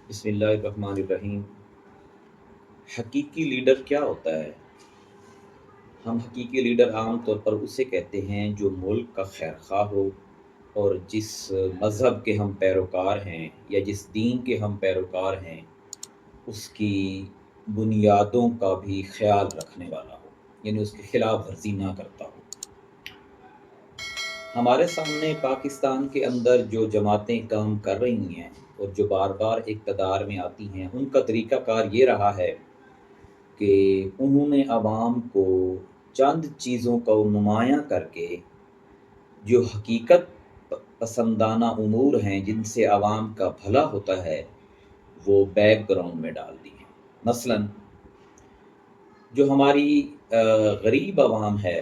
بسم اللہ الرحمن الرحیم۔ حقیقی لیڈر کیا ہوتا ہے؟ ہم حقیقی لیڈر عام طور پر اسے کہتے ہیں جو ملک کا خیر خواہ ہو اور جس مذہب کے ہم پیروکار ہیں یا جس دین کے ہم پیروکار ہیں اس کی بنیادوں کا بھی خیال رکھنے والا ہو، یعنی اس کی خلاف ورزی نہ کرتا ہو۔ ہمارے سامنے پاکستان کے اندر جو جماعتیں کام کر رہی ہیں اور جو بار بار اقتدار میں آتی ہیں، ان کا طریقہ کار یہ رہا ہے کہ انہوں نے عوام کو چند چیزوں کو نمایاں کر کے جو حقیقت پسندانہ امور ہیں جن سے عوام کا بھلا ہوتا ہے وہ بیک گراؤنڈ میں ڈال دی ہیں۔ مثلاً جو ہماری غریب عوام ہے،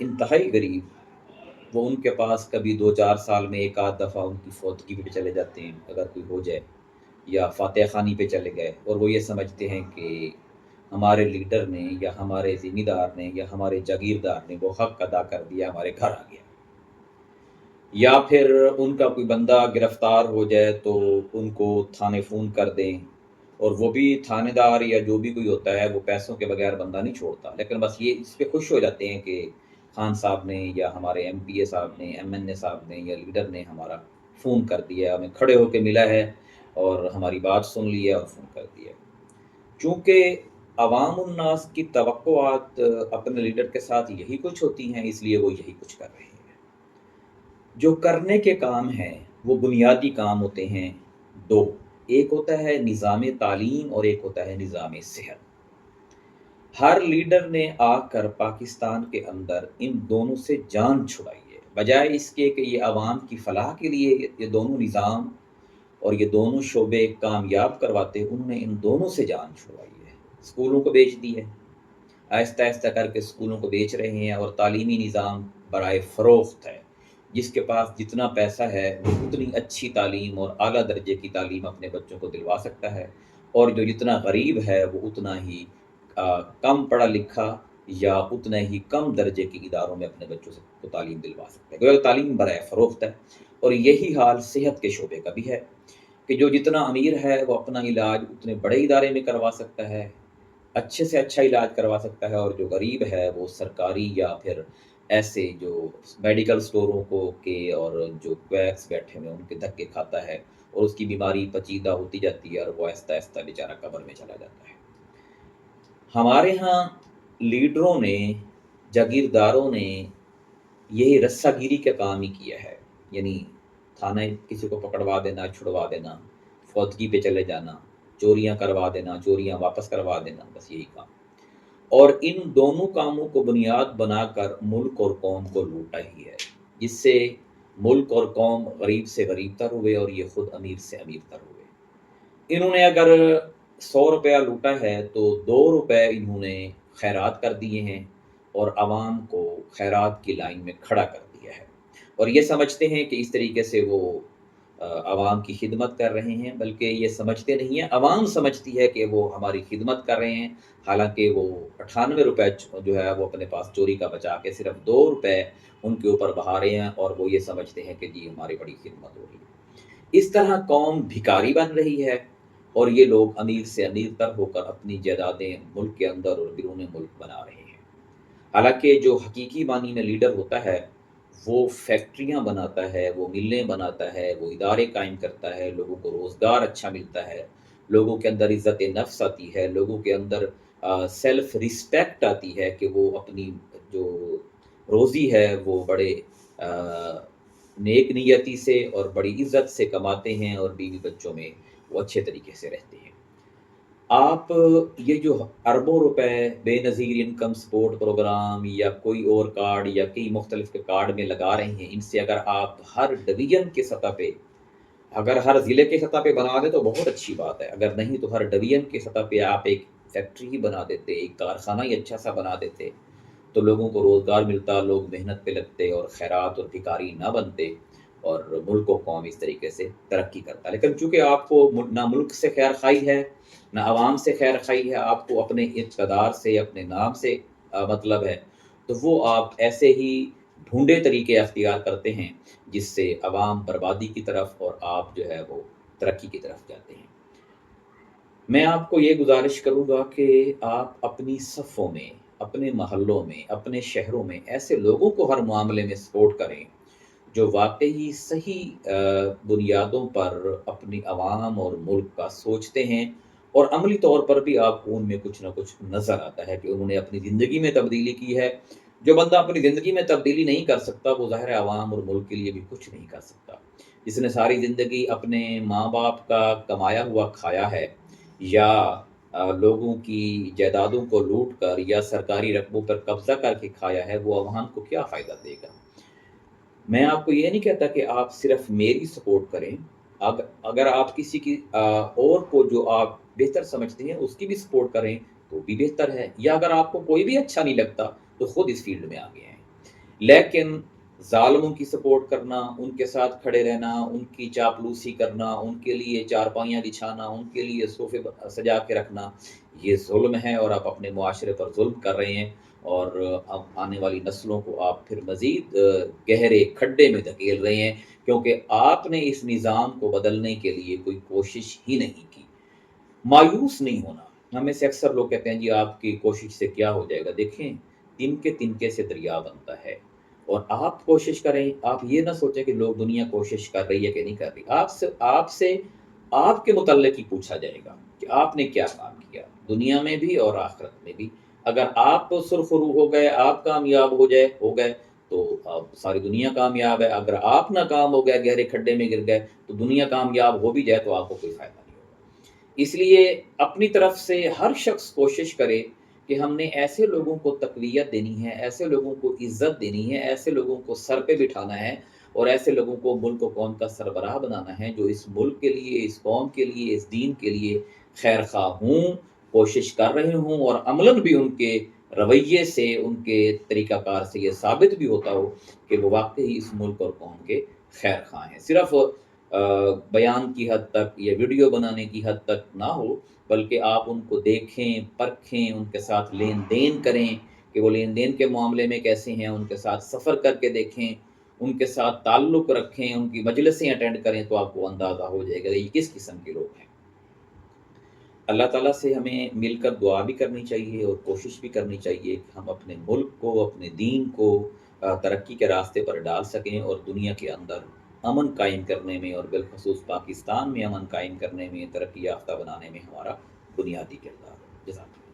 انتہائی غریب، وہ ان کے پاس کبھی 2-4 سال میں ایک آدھ دفعہ ان کی فوتگی پہ چلے جاتے ہیں اگر کوئی ہو جائے، یا فاتح خانی پہ چلے گئے، اور وہ یہ سمجھتے ہیں کہ ہمارے لیڈر نے یا ہمارے ذمہ دار نے یا ہمارے جاگیردار نے وہ حق ادا کر دیا، ہمارے گھر آ گیا۔ یا پھر ان کا کوئی بندہ گرفتار ہو جائے تو ان کو تھانے فون کر دیں، اور وہ بھی تھانے دار یا جو بھی کوئی ہوتا ہے وہ پیسوں کے بغیر بندہ نہیں چھوڑتا، لیکن بس یہ اس پہ خوش ہو جاتے ہیں کہ خان صاحب نے یا ہمارے ایم پی اے صاحب نے، ایم این اے صاحب نے یا لیڈر نے ہمارا فون کر دیا، ہمیں کھڑے ہو کے ملا ہے اور ہماری بات سن لی ہے اور فون کر دیا۔ چونکہ عوام الناس کی توقعات اپنے لیڈر کے ساتھ یہی کچھ ہوتی ہیں، اس لیے وہ یہی کچھ کر رہے ہیں۔ جو کرنے کے کام ہیں وہ بنیادی کام ہوتے ہیں دو، ایک ہوتا ہے نظام تعلیم اور ایک ہوتا ہے نظام صحت۔ ہر لیڈر نے آ کر پاکستان کے اندر ان دونوں سے جان چھڑائی ہے، بجائے اس کے کہ یہ عوام کی فلاح کے لیے یہ دونوں نظام اور یہ دونوں شعبے کامیاب کرواتے، انہوں نے ان دونوں سے جان چھڑوائی ہے۔ اسکولوں کو بیچ دی ہے، آہستہ آہستہ کر کے اسکولوں کو بیچ رہے ہیں، اور تعلیمی نظام برائے فروخت ہے۔ جس کے پاس جتنا پیسہ ہے وہ اتنی اچھی تعلیم اور اعلیٰ درجے کی تعلیم اپنے بچوں کو دلوا سکتا ہے، اور جو جتنا غریب ہے وہ اتنا ہی کم پڑھا لکھا یا اتنا ہی کم درجے کے اداروں میں اپنے بچوں کو تعلیم دلوا سکتا ہے۔ گویا تعلیم برائے فروخت ہے، اور یہی حال صحت کے شعبے کا بھی ہے کہ جو جتنا امیر ہے وہ اپنا علاج اتنے بڑے ادارے میں کروا سکتا ہے، اچھے سے اچھا علاج کروا سکتا ہے، اور جو غریب ہے وہ سرکاری یا پھر ایسے جو میڈیکل سٹوروں کو کے اور جو کویکس بیٹھے ہوئے ان کے دھکے کھاتا ہے، اور اس کی بیماری پیچیدہ ہوتی جاتی ہے اور وہ آہستہ آہستہ بیچارہ قبر میں چلا جاتا ہے۔ ہمارے ہاں لیڈروں نے، جاگیرداروں نے یہی رسہ گیری کا کام ہی کیا ہے، یعنی تھانے کسی کو پکڑوا دینا، چھڑوا دینا، فوتگی پہ چلے جانا، چوریاں کروا دینا، چوریاں واپس کروا دینا، بس یہی کام۔ اور ان دونوں کاموں کو بنیاد بنا کر ملک اور قوم کو لوٹا ہی ہے، جس سے ملک اور قوم غریب سے غریب تر ہوئے اور یہ خود امیر سے امیر تر ہوئے۔ انہوں نے اگر 100 روپیہ لوٹا ہے تو 2 روپے انہوں نے خیرات کر دیے ہیں اور عوام کو خیرات کی لائن میں کھڑا کر دیا ہے، اور یہ سمجھتے ہیں کہ اس طریقے سے وہ عوام کی خدمت کر رہے ہیں، بلکہ یہ سمجھتے نہیں ہیں، عوام سمجھتی ہے کہ وہ ہماری خدمت کر رہے ہیں، حالانکہ وہ 98 روپے جو ہے وہ اپنے پاس چوری کا بچا کے صرف 2 روپے ان کے اوپر بہا رہے ہیں، اور وہ یہ سمجھتے ہیں کہ جی ہماری بڑی خدمت ہو رہی ہے۔ اس طرح قوم بھکاری بن رہی ہے، اور یہ لوگ امیر سے امیر تر ہو کر اپنی جائیدادیں ملک کے اندر اور بیرون ملک بنا رہے ہیں۔ حالانکہ جو حقیقی معنی میں لیڈر ہوتا ہے وہ فیکٹریاں بناتا ہے، وہ ملیں بناتا ہے، وہ ادارے قائم کرتا ہے، لوگوں کو روزگار اچھا ملتا ہے، لوگوں کے اندر عزت نفس آتی ہے، لوگوں کے اندر سیلف ریسپیکٹ آتی ہے کہ وہ اپنی جو روزی ہے وہ بڑے نیک نیتی سے اور بڑی عزت سے کماتے ہیں، اور بیوی بچوں میں وہ اچھے طریقے سے رہتے ہیں۔ آپ یہ جو اربوں روپے بے نظیر انکم سپورٹ پروگرام یا کوئی اور کارڈ یا کئی مختلف کے کارڈ میں لگا رہے ہیں، ان سے اگر آپ ہر ڈویژن کے سطح پہ، اگر ہر ضلع کے سطح پہ بنا دیں تو بہت اچھی بات ہے، اگر نہیں تو ہر ڈویژن کے سطح پہ آپ ایک فیکٹری ہی بنا دیتے، ایک کارخانہ ہی اچھا سا بنا دیتے، تو لوگوں کو روزگار ملتا، لوگ محنت پہ لگتے اور خیرات اور بھکاری نہ بنتے، اور ملک و قوم اس طریقے سے ترقی کرتا۔ لیکن چونکہ آپ کو نہ ملک سے خیر خواہی ہے، نہ عوام سے خیر خواہی ہے، آپ کو اپنے اقتدار سے، اپنے نام سے مطلب ہے، تو وہ آپ ایسے ہی ڈھونڈے طریقے اختیار کرتے ہیں جس سے عوام بربادی کی طرف اور آپ جو ہے وہ ترقی کی طرف جاتے ہیں۔ میں آپ کو یہ گزارش کروں گا کہ آپ اپنی صفوں میں، اپنے محلوں میں، اپنے شہروں میں ایسے لوگوں کو ہر معاملے میں سپورٹ کریں جو واقعی صحیح بنیادوں پر اپنی عوام اور ملک کا سوچتے ہیں، اور عملی طور پر بھی آپ کو ان میں کچھ نہ کچھ نظر آتا ہے کہ انہوں نے اپنی زندگی میں تبدیلی کی ہے۔ جو بندہ اپنی زندگی میں تبدیلی نہیں کر سکتا وہ ظاہر ہے عوام اور ملک کے لیے بھی کچھ نہیں کر سکتا۔ جس نے ساری زندگی اپنے ماں باپ کا کمایا ہوا کھایا ہے، یا لوگوں کی جائیدادوں کو لوٹ کر یا سرکاری رقبوں پر قبضہ کر کے کھایا ہے، وہ عوام کو کیا فائدہ دے گا؟ میں آپ کو یہ نہیں کہتا کہ آپ صرف میری سپورٹ کریں، اگر آپ کسی کی اور کو جو آپ بہتر سمجھتے ہیں اس کی بھی سپورٹ کریں تو بھی بہتر ہے، یا اگر آپ کو کوئی بھی اچھا نہیں لگتا تو خود اس فیلڈ میں آگے آئیں۔ لیکن ظالموں کی سپورٹ کرنا، ان کے ساتھ کھڑے رہنا، ان کی چاپلوسی کرنا، ان کے لیے چارپائیاں بچھانا، ان کے لیے صوفے سجا کے رکھنا، یہ ظلم ہے اور آپ اپنے معاشرے پر ظلم کر رہے ہیں، اور اب آنے والی نسلوں کو آپ پھر مزید گہرے کھڈے میں دھکیل رہے ہیں، کیونکہ آپ نے اس نظام کو بدلنے کے لیے کوئی کوشش ہی نہیں کی۔ مایوس نہیں ہونا۔ ہمیں سے اکثر لوگ کہتے ہیں جی آپ کی کوشش سے کیا ہو جائے گا؟ دیکھیں، تنکے تنکے سے دریا بنتا ہے، اور آپ کوشش کریں۔ آپ یہ نہ سوچیں کہ لوگ دنیا کوشش کر رہی ہے کہ نہیں کر رہی۔ آپ سے آپ کے متعلق ہی پوچھا جائے گا کہ آپ نے کیا کام کیا، دنیا میں بھی اور آخرت میں بھی۔ اگر آپ تو سرخرو ہو گئے، آپ کامیاب ہو گئے تو اب ساری دنیا کامیاب ہے۔ اگر آپ ناکام ہو گئے، گہرے کھڈے میں گر گئے، تو دنیا کامیاب ہو بھی جائے تو آپ کو کوئی فائدہ نہیں ہوگا۔ اس لیے اپنی طرف سے ہر شخص کوشش کرے کہ ہم نے ایسے لوگوں کو تقویت دینی ہے، ایسے لوگوں کو عزت دینی ہے، ایسے لوگوں کو سر پہ بٹھانا ہے، اور ایسے لوگوں کو ملک و قوم کا سربراہ بنانا ہے جو اس ملک کے لیے، اس قوم کے لیے، اس دین کے لیے خیر خواہ ہوں، کوشش کر رہے ہوں، اور عملاً بھی ان کے رویے سے، ان کے طریقہ کار سے یہ ثابت بھی ہوتا ہو کہ وہ واقعی اس ملک اور قوم کے خیر خواہ ہیں۔ صرف بیان کی حد تک یا ویڈیو بنانے کی حد تک نہ ہو، بلکہ آپ ان کو دیکھیں، پرکھیں، ان کے ساتھ لین دین کریں کہ وہ لین دین کے معاملے میں کیسے ہیں، ان کے ساتھ سفر کر کے دیکھیں، ان کے ساتھ تعلق رکھیں، ان کی مجلسیں اٹینڈ کریں، تو آپ کو اندازہ ہو جائے گا یہ کس قسم کے لوگ ہیں۔ اللہ تعالیٰ سے ہمیں مل کر دعا بھی کرنی چاہیے اور کوشش بھی کرنی چاہیے کہ ہم اپنے ملک کو، اپنے دین کو ترقی کے راستے پر ڈال سکیں، اور دنیا کے اندر امن قائم کرنے میں، اور بالخصوص پاکستان میں امن قائم کرنے میں، ترقی یافتہ بنانے میں ہمارا بنیادی کردار ہے۔ جزاک اللہ۔